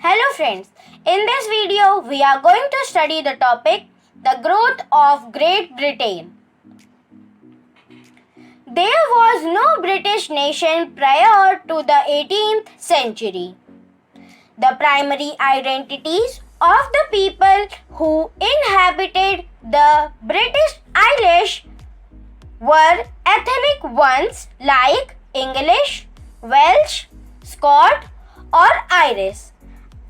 Hello friends, in this video we are going to study the topic the growth of Great Britain. There was no British nation prior to the 18th century. The primary identities of the people who inhabited the British Isles were ethnic ones like English, Welsh, Scot or Irish.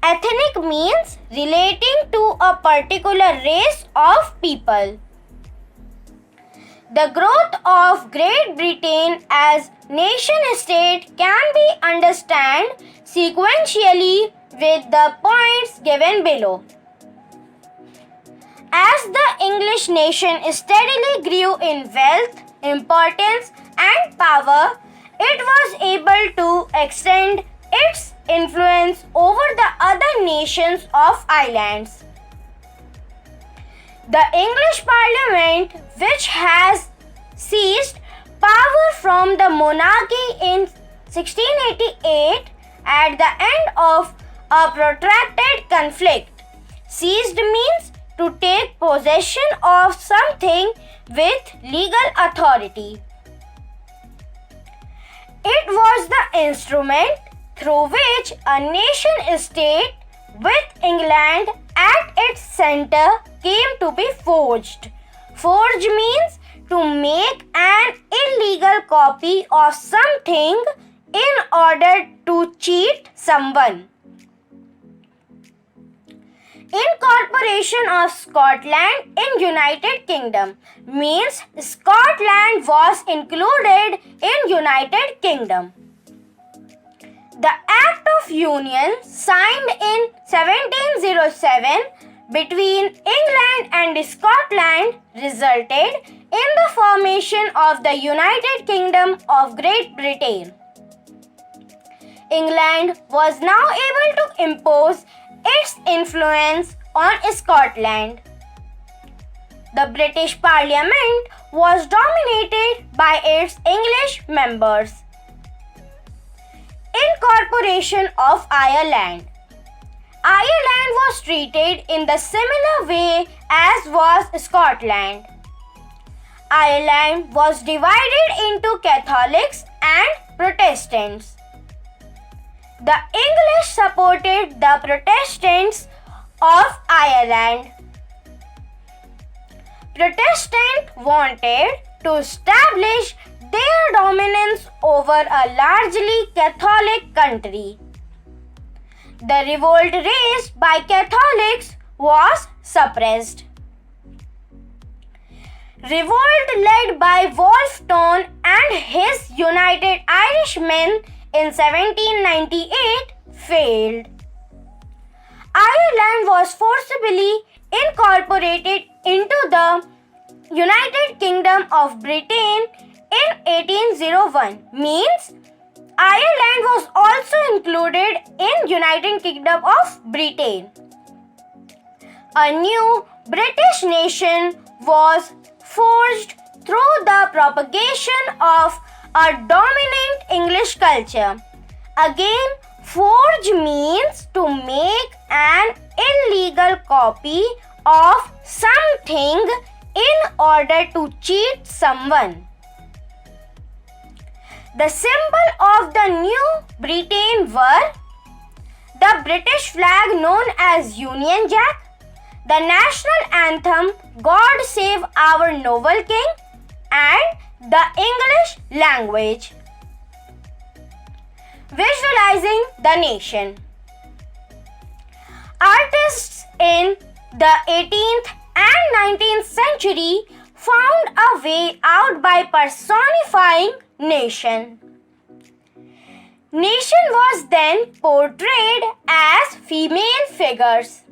Ethnic means relating to a particular race of people. The growth of Great Britain as nation-state can be understood sequentially with the points given below. As the English nation steadily grew in wealth, importance and power, it was able to extend its influence over the other nations of islands. The English Parliament, which has seized power from the monarchy in 1688 at the end of a protracted conflict. Seized means to take possession of something with legal authority. It was the instrument through which a nation-state with England at its center came to be forged. Forge means to make an illegal copy of something in order to cheat someone. Incorporation of Scotland in United Kingdom means Scotland was included in United Kingdom. The Act of Union signed in 1707 between England and Scotland resulted in the formation of the United Kingdom of Great Britain. England was now able to impose its influence on Scotland. The British Parliament was dominated by its English members. Incorporation of Ireland. Ireland was treated in the similar way as was Scotland. Ireland was divided into Catholics and Protestants. The English supported the Protestants of Ireland. Protestants wanted to establish their dominance over a largely Catholic country. The revolt raised by Catholics was suppressed. Revolt led by Wolfe and his United Irishmen in 1798 failed. Ireland was forcibly incorporated into the United Kingdom of Britain in 1801, means Ireland was also included in United Kingdom of Britain. A new British nation was forged through the propagation of a dominant English culture. Again, forge means to make an illegal copy of something in order to cheat someone. The symbol of the New Britain were the British flag known as Union Jack, the national anthem God Save Our Noble King, and the English language. Visualizing the nation. Artists in the 18th and 19th century found a way out by personifying nation. Nation was then portrayed as female figures.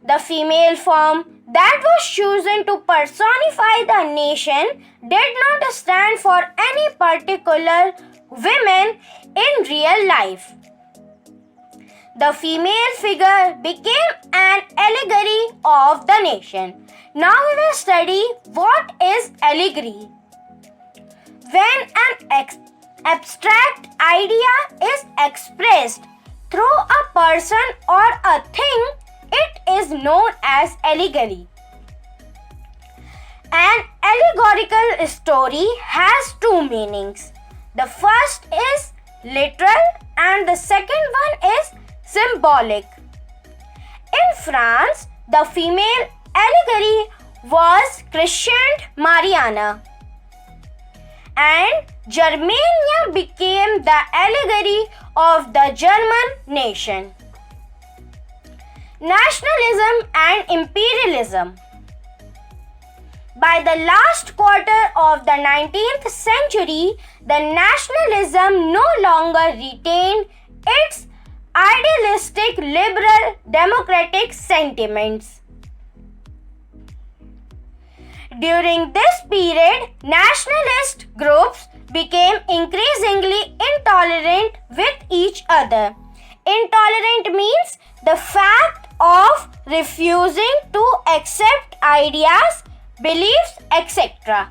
The female form that was chosen to personify the nation did not stand for any particular women in real life. The female figure became an allegory of the nation. Now we will study what is allegory. When an abstract idea is expressed through a person or a thing, it is known as allegory. An allegorical story has two meanings. The first is literal and the second one is symbolic. In France, the female allegory was christened Mariana, and Germania became the allegory of the German nation. Nationalism and imperialism. By the last quarter of the 19th century, the nationalism no longer retained its idealistic liberal democratic sentiments. During this period, nationalist groups became increasingly intolerant with each other. Intolerant means the fact of refusing to accept ideas, beliefs, etc.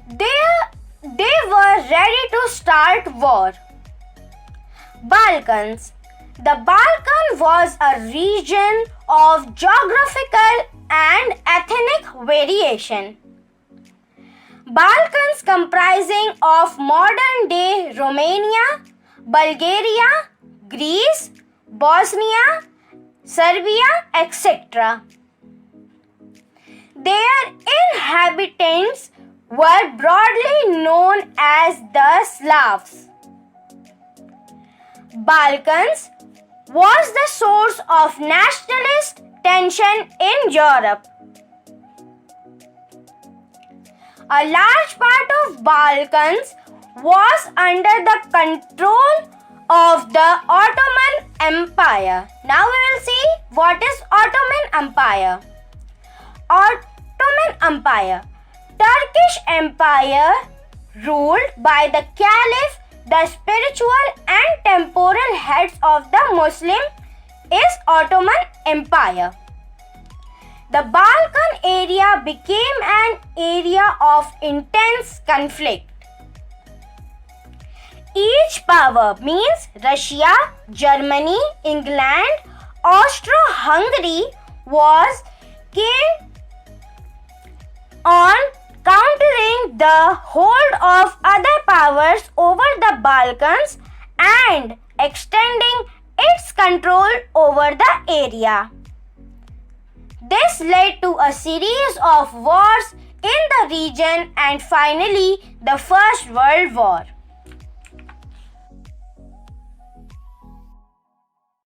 They were ready to start war. Balkans. The Balkan was a region of geographical and ethnic variation. Balkans comprising of modern-day Romania, Bulgaria, Greece, Bosnia, Serbia, etc. Their inhabitants were broadly known as the Slavs. Balkans was the source of nationalist tension in Europe. A large part of Balkans was under the control of the Ottoman Empire. Now we will see what is Ottoman Empire. Ottoman Empire. Turkish Empire ruled by the Caliph. The spiritual and temporal heads of the Muslim is Ottoman Empire. The Balkan area became an area of intense conflict. Each power means Russia, Germany, England, Austro-Hungary was keen on countering the hold of other powers over the Balkans and extending its control over the area. This led to a series of wars in the region and finally the First World War.